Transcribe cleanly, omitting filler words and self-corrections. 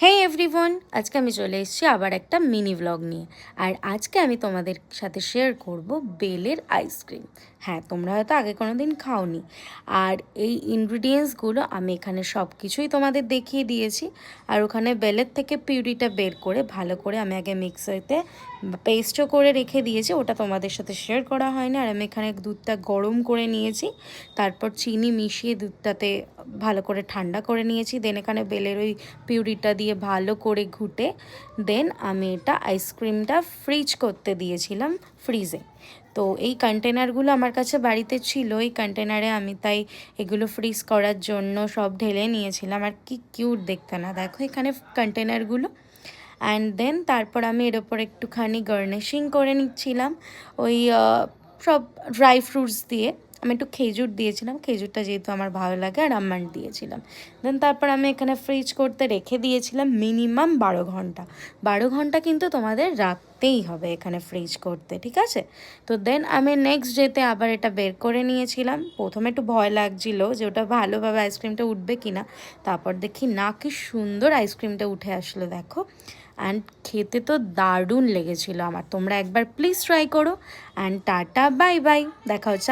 হে everyone, আজকে আমি চলে এসেছি আবার একটা মিনি ব্লগ নিয়ে। আর আজকে আমি তোমাদের সাথে শেয়ার করব বেলের আইসক্রিম। হ্যাঁ, তোমরা হয়তো আগে কোনো দিন খাওনি। আর এই ইনগ্রিডিয়েন্টসগুলো আমি এখানে সব কিছুই তোমাদের দেখিয়ে দিয়েছি। আর ওখানে বেলের থেকে পিউরিটা বের করে ভালো করে আমি আগে মিক্সারতে পেস্টও করে রেখে দিয়েছি, ওটা তোমাদের সাথে শেয়ার করা হয়নি। আর আমি এখানে দুধটা গরম করে নিয়েছি, তারপর চিনি মিশিয়ে দুধটাতে ভালো করে ঠান্ডা করে নিয়েছি। দেন এখানে বেলের ওই পিউরিটা দিয়ে ভালো করে ঘুটে দেন আমি এটা আইসক্রিমটা ফ্রিজ করতে দিয়েছিলাম ফ্রিজে। তো এই কন্টেনারগুলো আমার কাছে বাড়িতে ছিল, এই কন্টেনারে আমি তাই এগুলো ফ্রিজ করার জন্য সব ঢেলে নিয়েছিলাম। আর কি কিউট দেখতে না, দেখো এখানে কন্টেনারগুলো। অ্যান্ড দেন তারপর আমি এর ওপর একটুখানি গার্নিশিং করে নিচ্ছিলাম ওই সব ড্রাই ফ্রুটস দিয়ে। আমি একটু খেজুর দিয়েছিলাম, খেজুরটা যেহেতু আমার ভালো লাগে, আর আমন্ড দিয়েছিলাম। দেন তারপর আমি এখানে ফ্রিজ করতে রেখে দিয়েছিলাম মিনিমাম 12 ঘন্টা। 12 ঘন্টা কিন্তু তোমাদের রাখতেই হবে এখানে ফ্রিজ করতে, ঠিক আছে? তো দেন আমি নেক্সট ডেতে আবার এটা বের করে নিয়েছিলাম। প্রথমে একটু ভয় লাগছিল যে ওটা ভালোভাবে আইসক্রিমটা উঠবে কিনা, তারপর দেখি না, কি সুন্দর আইসক্রিমটা উঠে আসলো দেখো। অ্যান্ড খেতে তো দারুণ লেগেছিলো আমার। তোমরা একবার প্লিজ ট্রাই করো। অ্যান্ড টাটা, বাই বাই, দেখা হচ্ছে।